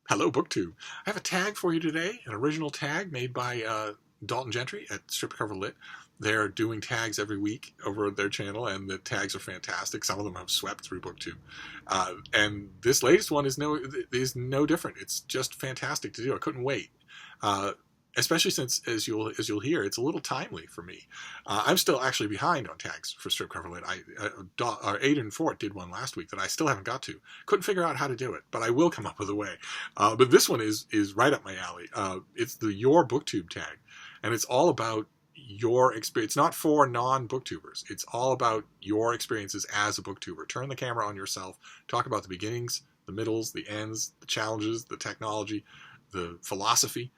Hello, BookTube. I have a tag for you today, an original tag made by Dalton Gentry at Stripcover Lit. They're doing tags every week over their channel, and the tags are fantastic. Some of them have swept through BookTube. And this latest one is no different. It's just fantastic to do. I couldn't wait. Especially since, as you'll hear, it's a little timely for me. I'm still actually behind on tags for Stripcover Lit. Aiden Fort did one last week that I still haven't got to. Couldn't figure out how to do it, but I will come up with a way. But this one is right up my alley. It's the Your BookTube Tag, and it's all about your experience. It's not for non-booktubers. It's all about your experiences as a booktuber. Turn the camera on yourself. Talk about the beginnings, the middles, the ends, the challenges, the technology, the philosophy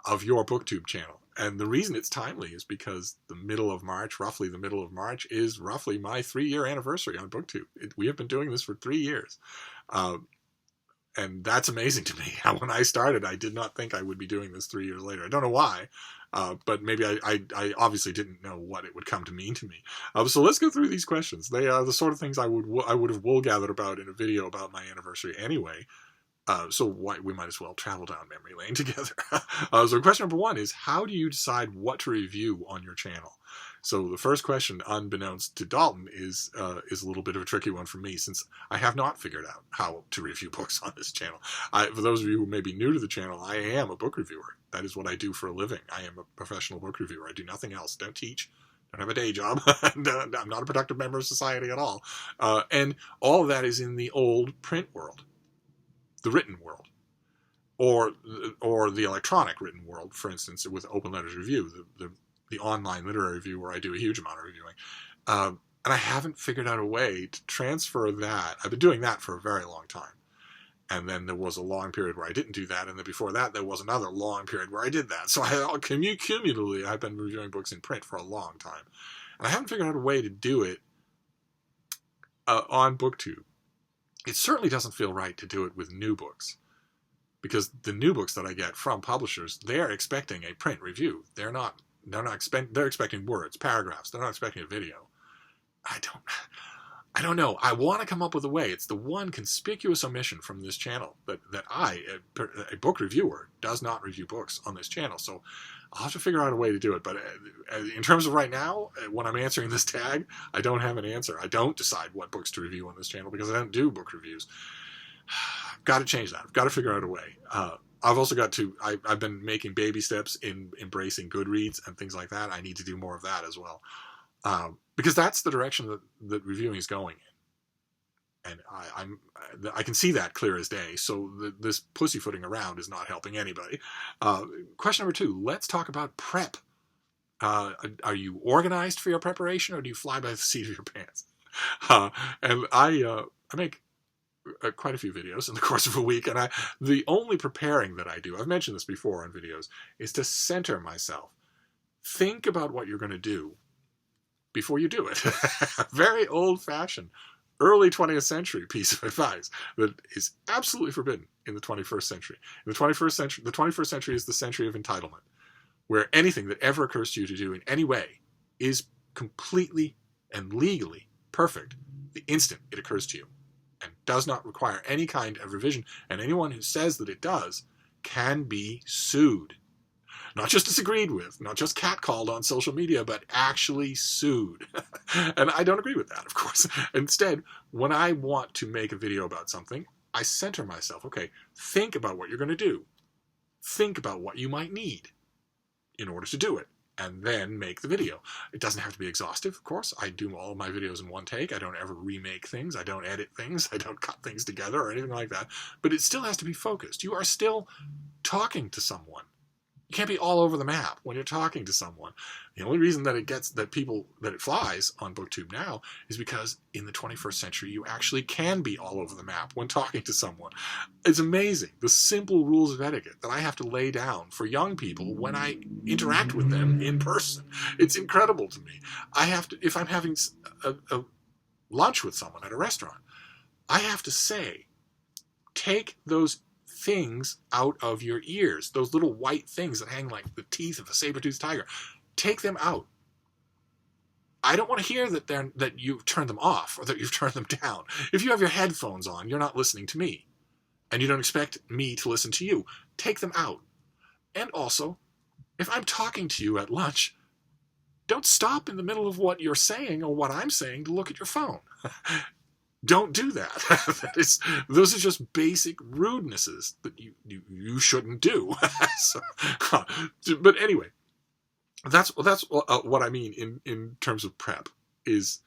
of your BookTube channel. And the reason it's timely is because the middle of March, roughly the middle of March, is roughly my 3-year anniversary on BookTube. We have been doing this for 3 years. And that's amazing to me. When I started, I did not think I would be doing this 3 years later. I don't know why, but maybe I obviously didn't know what it would come to mean to me. So let's go through these questions. They are the sort of things I would have wool gathered about in a video about my anniversary anyway. So we might as well travel down memory lane together. So question number 1 is, how do you decide what to review on your channel? So the first question, unbeknownst to Dalton, is a little bit of a tricky one for me, since I have not figured out how to review books on this channel. For those of you who may be new to the channel, I am a book reviewer. That is what I do for a living. I am a professional book reviewer. I do nothing else. Don't teach. Don't have a day job. I'm not a productive member of society at all. And all of that is in the old print world, the written world, or the electronic written world, for instance, with Open Letters Review, the online literary review where I do a huge amount of reviewing. And I haven't figured out a way to transfer that. I've been doing that for a very long time. And then there was a long period where I didn't do that. And then before that, there was another long period where I did that. So cumulatively, I've been reviewing books in print for a long time. And I haven't figured out a way to do it on BookTube. It certainly doesn't feel right to do it with new books, because the new books that I get from publishers, they're expecting a print review. They're expecting words, paragraphs. They're not expecting a video. I don't know. I want to come up with a way. It's the one conspicuous omission from this channel that I, a book reviewer, does not review books on this channel. So I'll have to figure out a way to do it. But in terms of right now, when I'm answering this tag, I don't have an answer. I don't decide what books to review on this channel because I don't do book reviews. I've got to change that. I've got to figure out a way. I've also got to, I've been making baby steps in embracing Goodreads and things like that. I need to do more of that as well. Because that's the direction that reviewing is going in. And I can see that clear as day. So this pussyfooting around is not helping anybody. Question number 2, let's talk about prep. Are you organized for your preparation, or do you fly by the seat of your pants? And I make quite a few videos in the course of a week, and the only preparing that I do, I've mentioned this before on videos, is to center myself. Think about what you're going to do before you do it. Very old-fashioned, early 20th century piece of advice that is absolutely forbidden in the 21st century. In the 21st century is the century of entitlement, where anything that ever occurs to you to do in any way is completely and legally perfect the instant it occurs to you, and does not require any kind of revision. And anyone who says that it does can be sued. Not just disagreed with, not just catcalled on social media, but actually sued. And I don't agree with that, of course. Instead, when I want to make a video about something, I center myself. Okay, think about what you're going to do. Think about what you might need in order to do it, and then make the video. It doesn't have to be exhaustive, of course. I do all of my videos in one take. I don't ever remake things. I don't edit things. I don't cut things together or anything like that. But it still has to be focused. You are still talking to someone. You can't be all over the map when you're talking to someone. The only reason that it flies on BookTube now is because in the 21st century, you actually can be all over the map when talking to someone. It's amazing, the simple rules of etiquette that I have to lay down for young people when I interact with them in person. It's incredible to me. I have to, if I'm having a lunch with someone at a restaurant, I have to say, take those things out of your ears, those little white things that hang like the teeth of a saber-toothed tiger. Take them out. I don't want to hear that you've turned them off or that you've turned them down. If you have your headphones on, you're not listening to me. and you don't expect me to listen to you. Take them out. And also, if I'm talking to you at lunch, don't stop in the middle of what you're saying or what I'm saying to look at your phone. Don't do that. Those are just basic rudenesses that you shouldn't do. So, but anyway, that's what I mean in terms of prep is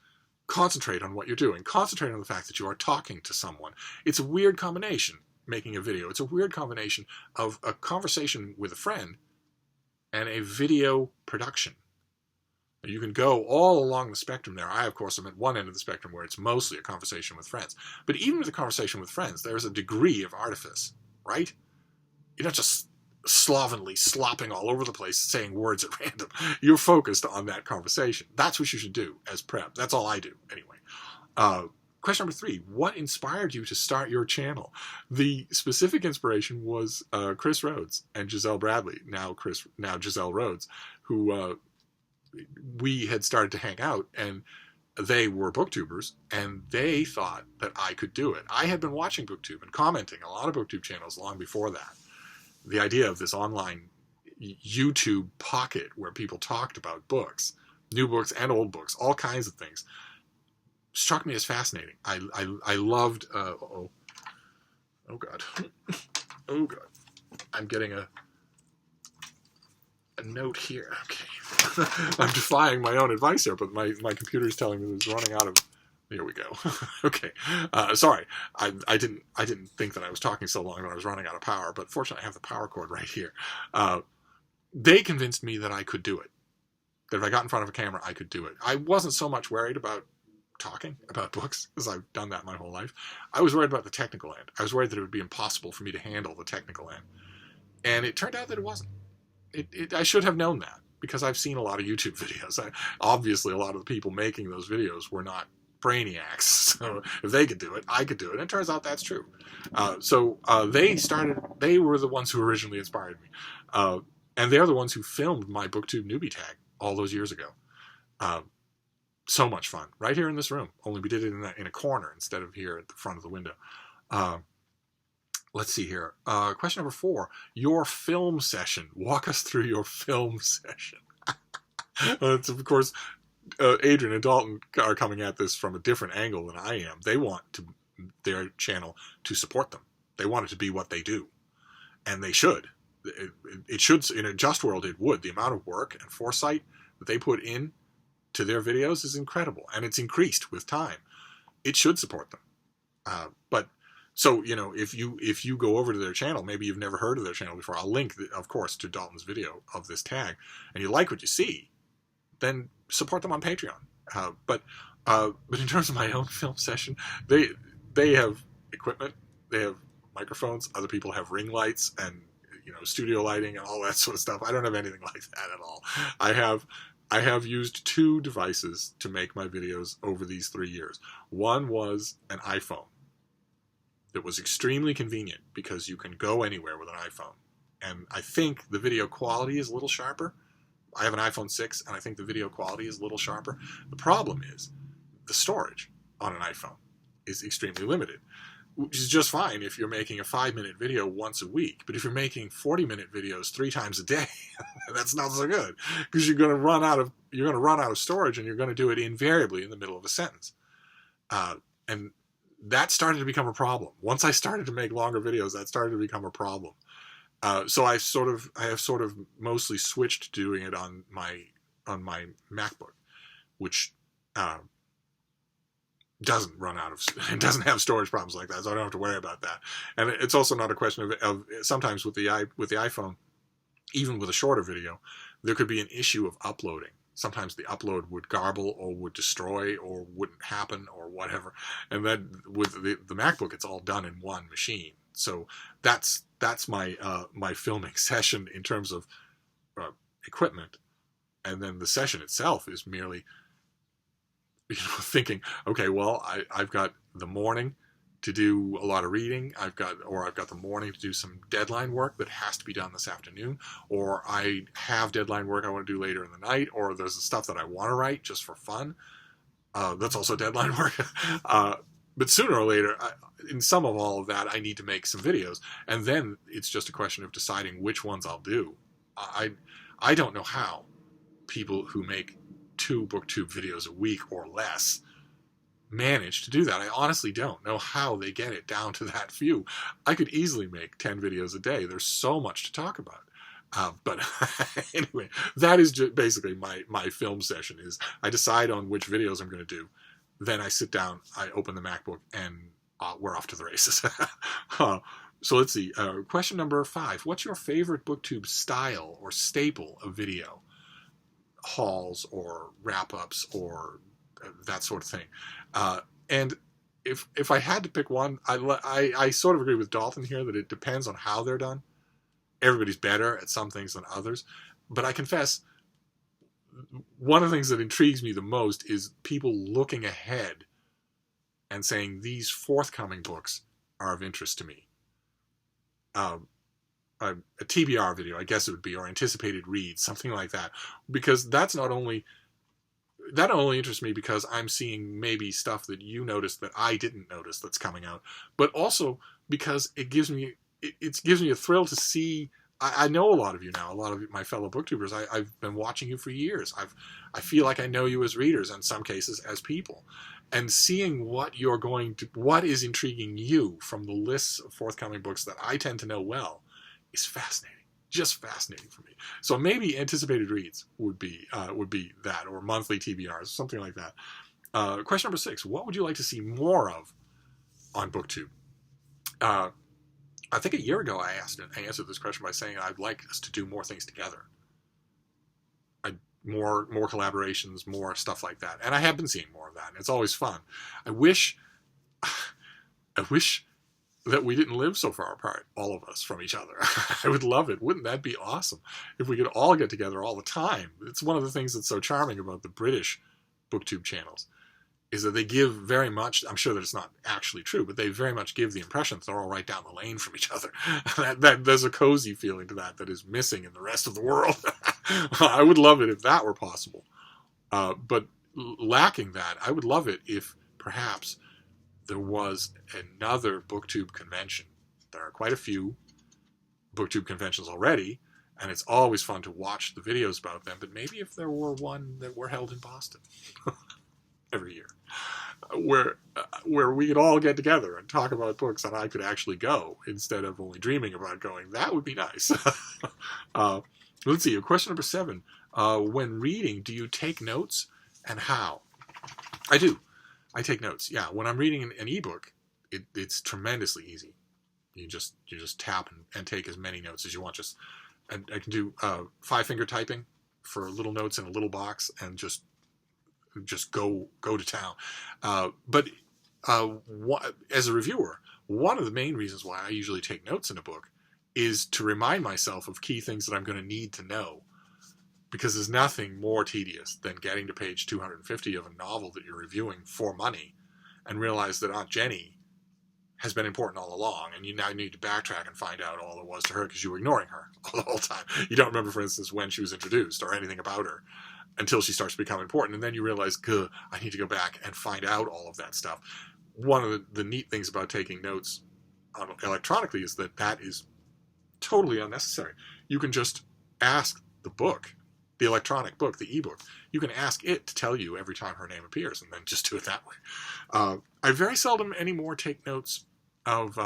concentrate on what you're doing. Concentrate on the fact that you are talking to someone. It's a weird combination, making a video. It's a weird combination of a conversation with a friend and a video production. You can go all along the spectrum there. I, of course, am at one end of the spectrum where it's mostly a conversation with friends. But even with a conversation with friends, there's a degree of artifice, right? You're not just slovenly slopping all over the place saying words at random. You're focused on that conversation. That's what you should do as prep. That's all I do, anyway. Question number 3, what inspired you to start your channel? The specific inspiration was Chris Rhodes and Giselle Bradley, now Giselle Rhodes, who we had started to hang out, and they were booktubers, and they thought that I could do it. I had been watching BookTube and commenting on a lot of BookTube channels long before that. The idea of this online YouTube pocket where people talked about books, new books and old books, all kinds of things, struck me as fascinating. I loved, oh God, oh God, I'm getting a note here. Okay. I'm defying my own advice here, but my computer is telling me it's running out of... Here we go. Okay. Sorry. I didn't think that I was talking so long that I was running out of power, but fortunately I have the power cord right here. They convinced me that I could do it. That if I got in front of a camera, I could do it. I wasn't so much worried about talking about books, because I've done that my whole life. I was worried about the technical end. I was worried that it would be impossible for me to handle the technical end. And it turned out that it wasn't. I should have known that, because I've seen a lot of YouTube videos. Obviously, a lot of the people making those videos were not brainiacs. So if they could do it, I could do it. And it turns out that's true. They were the ones who originally inspired me. And they're the ones who filmed my BookTube newbie tag all those years ago. So much fun. Right here in this room. Only we did it in a corner instead of here at the front of the window. Let's see here. Question number 4. Your film session. Walk us through your film session. It's, of course, Adrian and Dalton are coming at this from a different angle than I am. They want their channel to support them. They want it to be what they do. And they should. It should. In a just world, it would. The amount of work and foresight that they put in to their videos is incredible. And it's increased with time. It should support them. So, if you go over to their channel, maybe you've never heard of their channel before, I'll link, of course, to Dalton's video of this tag, and you like what you see, then support them on Patreon. But in terms of my own film session, they have equipment, they have microphones, other people have ring lights and, studio lighting and all that sort of stuff. I don't have anything like that at all. I have used 2 devices to make my videos over these 3 years. One was an iPhone. It was extremely convenient because you can go anywhere with an iPhone. And I think the video quality is a little sharper. I have an iPhone 6, and I think the video quality is a little sharper. The problem is the storage on an iPhone is extremely limited, which is just fine if you're making a 5-minute video once a week. But if you're making 40-minute videos 3 times a day, that's not so good, because you're going to run out of storage, and you're going to do it invariably in the middle of a sentence. And that started to become a problem. Once I started to make longer videos, that started to become a problem. So I have sort of mostly switched to doing it on my MacBook, which doesn't doesn't have storage problems like that, so I don't have to worry about that. And it's also not a question of sometimes with the iPhone, even with a shorter video, there could be an issue of uploading. Sometimes the upload would garble or would destroy or wouldn't happen or whatever. And then with the MacBook, it's all done in one machine. So that's my my filming session in terms of equipment. And then the session itself is merely thinking, okay, well, I've got the morning to do a lot of reading. I've got the morning to do some deadline work that has to be done this afternoon, or I have deadline work I want to do later in the night, or there's the stuff that I want to write just for fun. That's also deadline work. But sooner or later, in sum of all of that, I need to make some videos, and then it's just a question of deciding which ones I'll do. I don't know how people who make 2 BookTube videos a week or less manage to do that. I honestly don't know how they get it down to that few. I could easily make 10 videos a day. There's so much to talk about. But anyway, that is just basically my film session. Is I decide on which videos I'm going to do, then I sit down, I open the MacBook, and we're off to the races. So let's see. Question number 5. What's your favorite BookTube style or staple of video? Hauls or wrap-ups or that sort of thing. And if I had to pick one, I sort of agree with Dalton here that it depends on how they're done. Everybody's better at some things than others. But I confess, one of the things that intrigues me the most is people looking ahead and saying, these forthcoming books are of interest to me. A TBR video, I guess it would be, or anticipated reads, something like that. Because that not only interests me because I'm seeing maybe stuff that you noticed that I didn't notice that's coming out, but also because it gives me a thrill to see. I know a lot of you now, a lot of my fellow booktubers. I've been watching you for years. I feel like I know you as readers, in some cases as people, and seeing what is intriguing you from the lists of forthcoming books that I tend to know well is fascinating. Just fascinating for me. So maybe anticipated reads would be that, or monthly TBRs, something like that. Question number 6: what would you like to see more of on BookTube? I think a year ago I answered this question by saying I'd like us to do more things together. More collaborations, more stuff like that. And I have been seeing more of that, and it's always fun. I wish that we didn't live so far apart, all of us, from each other. I would love it. Wouldn't that be awesome if we could all get together all the time? It's one of the things that's so charming about the British BookTube channels, is that they give very much, I'm sure that it's not actually true, but they very much give the impression that they're all right down the lane from each other. that there's a cozy feeling to that is missing in the rest of the world. I would love it if that were possible. But lacking that, I would love it if perhaps there was another BookTube convention. There are quite a few BookTube conventions already, and it's always fun to watch the videos about them, but maybe if there were one that were held in Boston every year, where we could all get together and talk about books and I could actually go instead of only dreaming about going, that would be nice. Let's see, question number 7. When reading, do you take notes, and how? I do. I take notes. Yeah, when I'm reading an ebook, it's tremendously easy. You just tap and take as many notes as you want. I can do 5-finger typing for little notes in a little box and just go to town. But as a reviewer, one of the main reasons why I usually take notes in a book is to remind myself of key things that I'm going to need to know. Because there's nothing more tedious than getting to page 250 of a novel that you're reviewing for money and realize that Aunt Jenny has been important all along, and you now need to backtrack and find out all there was to her because you were ignoring her all the whole time. You don't remember, for instance, when she was introduced or anything about her until she starts to become important, and then you realize, I need to go back and find out all of that stuff. One of the neat things about taking notes electronically is that is totally unnecessary. You can just ask the book, the electronic book, the ebook, you can ask it to tell you every time her name appears, and then just do it that way. I very seldom anymore take notes of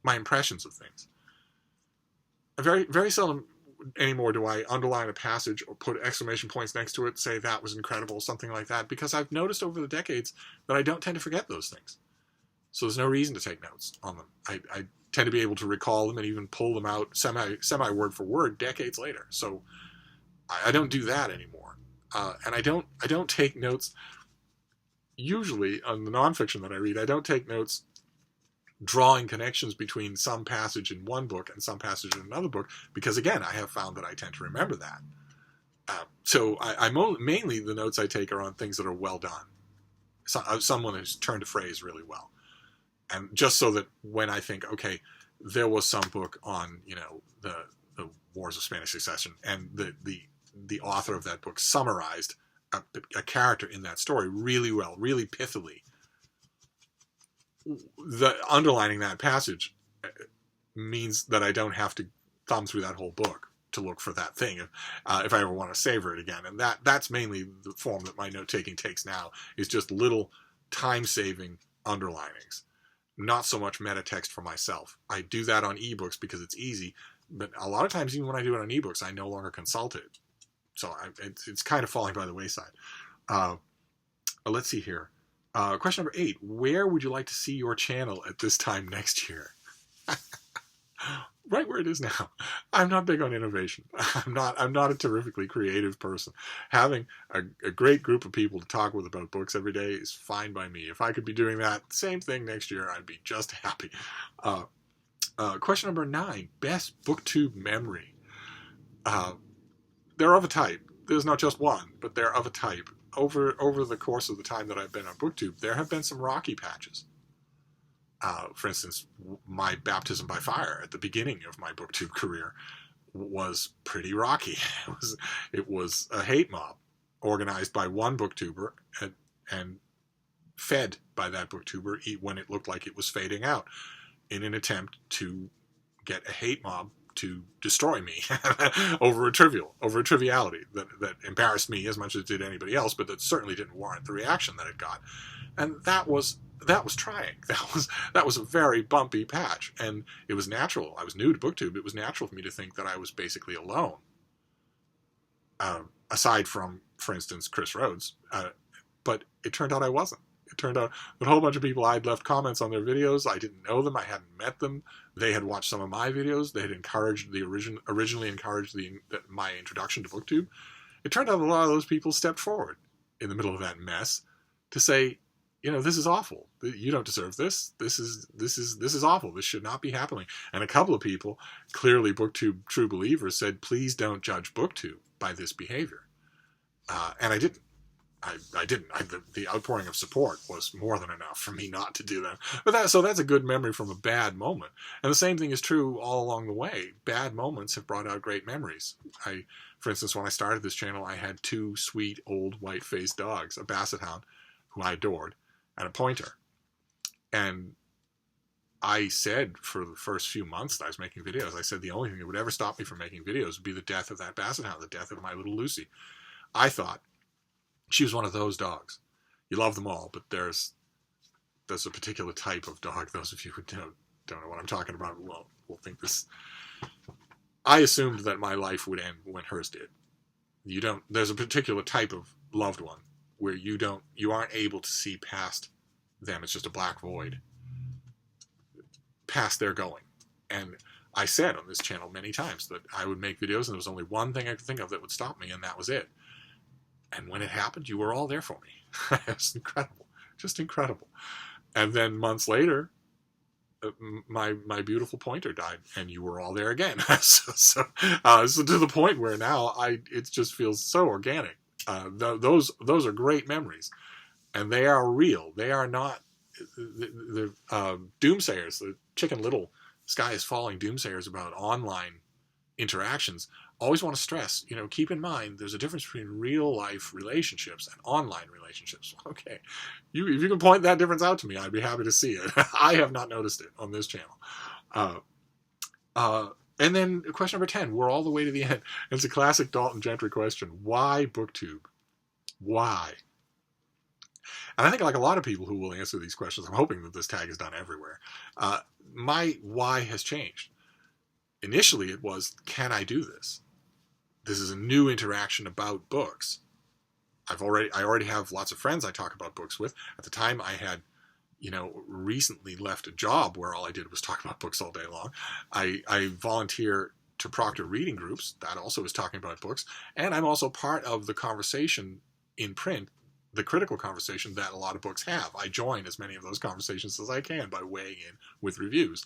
my impressions of things. I very, very seldom anymore do I underline a passage or put exclamation points next to it, say that was incredible, something like that, because I've noticed over the decades that I don't tend to forget those things. So there's no reason to take notes on them. I tend to be able to recall them and even pull them out semi word for word decades later. So I don't do that anymore. And I don't take notes, usually on the nonfiction that I read, I don't take notes drawing connections between some passage in one book and some passage in another book, because again, I have found that I tend to remember that. So mainly the notes I take are on things that are well done. Someone who's turned a phrase really well. And just so that when I think, okay, there was some book on, the Wars of Spanish Succession, and the author of that book summarized a character in that story really well, really pithily. the underlining that passage means that I don't have to thumb through that whole book to look for that thing if I ever want to savor it again. And that's mainly the form that my note-taking takes now, is just little time-saving underlinings. Not so much meta text for myself. I do that on ebooks because it's easy, but a lot of times even when I do it on ebooks, I no longer consult it. So it's kind of falling by the wayside. Let's see here. Question number 8. Where would you like to see your channel at this time next year? Right where it is now. I'm not big on innovation. I'm not a terrifically creative person. Having a great group of people to talk with about books every day is fine by me. If I could be doing that same thing next year, I'd be just happy. Question number 9. Best BookTube memory. They're of a type. There's not just one, but they're of a type. Over the course of the time that I've been on BookTube, there have been some rocky patches. For instance, my baptism by fire at the beginning of my BookTube career was pretty rocky. It was a hate mob organized by one booktuber and fed by that booktuber when it looked like it was fading out, in an attempt to get a hate mob to destroy me over a triviality that embarrassed me as much as it did anybody else, but that certainly didn't warrant the reaction that it got. And that was trying. That was a very bumpy patch, and it was natural. I was new to BookTube. It was natural for me to think that I was basically alone, aside from, for instance, Chris Rhodes. But it turned out I wasn't. It turned out that a whole bunch of people, I'd left comments on their videos. I didn't know them. I hadn't met them. They had watched some of my videos. They had originally encouraged my introduction to BookTube. It turned out a lot of those people stepped forward in the middle of that mess to say, this is awful. You don't deserve this. This is awful. This should not be happening. And a couple of people, clearly BookTube true believers, said, please don't judge BookTube by this behavior. And I didn't. I didn't. The outpouring of support was more than enough for me not to do that. So that's a good memory from a bad moment. And the same thing is true all along the way. Bad moments have brought out great memories. For instance, when I started this channel, I had 2 sweet old white-faced dogs, a basset hound, who I adored, and a pointer. And I said for the first few months that I was making videos, I said the only thing that would ever stop me from making videos would be the death of that basset hound, the death of my little Lucy. I thought she was one of those dogs. You love them all, but there's a particular type of dog. Those of you who don't know what I'm talking about will think this. I assumed that my life would end when hers did. There's a particular type of loved one where you aren't able to see past them. It's just a black void past their going. And I said on this channel many times that I would make videos and there was only one thing I could think of that would stop me, and that was it. And when it happened, you were all there for me. It was incredible. Just incredible. And then months later, my beautiful pointer died, and you were all there again. So to the point where now it just feels so organic. Those are great memories, and they are real. They are not the doomsayers, the Chicken Little sky is falling doomsayers about online interactions. Always want to stress, keep in mind there's a difference between real life relationships and online relationships. Okay, if you can point that difference out to me, I'd be happy to see it. I have not noticed it on this channel. And then question number 10, we're all the way to the end. It's a classic Dalton Gentry question. Why BookTube? Why? And I think like a lot of people who will answer these questions, I'm hoping that this tag is done everywhere. My why has changed. Initially it was, can I do this? This is a new interaction about books. I already have lots of friends I talk about books with. At the time I had, recently left a job where all I did was talk about books all day long. I volunteer to proctor reading groups. That also is talking about books. And I'm also part of the conversation in print, the critical conversation that a lot of books have. I join as many of those conversations as I can by weighing in with reviews.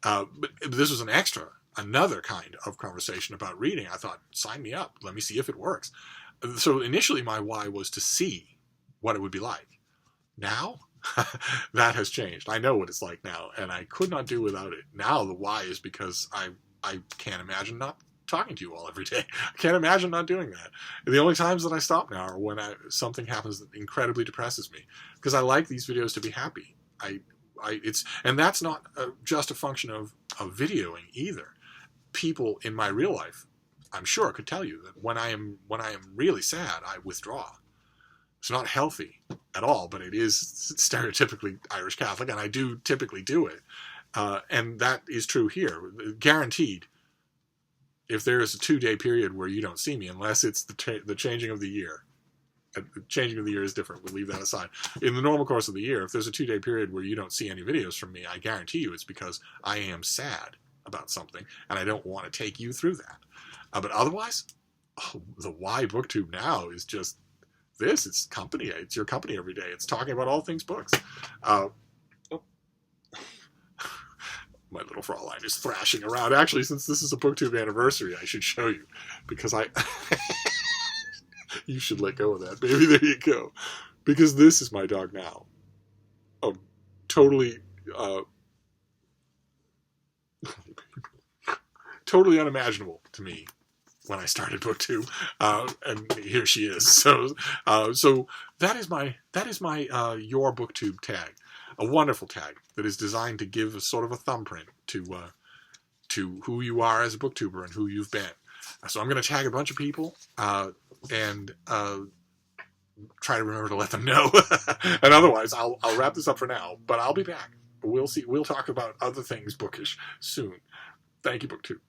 But this was another kind of conversation about reading. I thought, sign me up. Let me see if it works. So initially my why was to see what it would be like. Now, that has changed. I know what it's like now, and I could not do without it. Now the why is because I can't imagine not talking to you all every day. I can't imagine not doing that. The only times that I stop now are when something happens that incredibly depresses me, because I like these videos to be happy. and that's not just a function of videoing either. People in my real life, I'm sure, could tell you that when I am really sad, I withdraw. It's not healthy at all, but it is stereotypically Irish Catholic, and I do typically do it. And that is true here. Guaranteed, if there is a 2-day period where you don't see me, unless it's the changing of the year. The changing of the year is different. We'll leave that aside. In the normal course of the year, if there's a 2-day period where you don't see any videos from me, I guarantee you it's because I am sad about something, and I don't want to take you through that. But otherwise, the Why BookTube now is just this. It's company. It's your company every day. It's talking about all things books. My little Fraulein is thrashing around. Actually, since this is a BookTube anniversary, I should show you, because you should let go of that, baby. There you go. Because this is my dog now. Oh, totally, totally unimaginable to me when I started BookTube, and here she is. So that is my Your BookTube tag, a wonderful tag that is designed to give a sort of a thumbprint to who you are as a booktuber and who you've been. So I'm going to tag a bunch of people and try to remember to let them know. And otherwise, I'll wrap this up for now. But I'll be back. We'll see. We'll talk about other things bookish soon. Thank you, BookTube.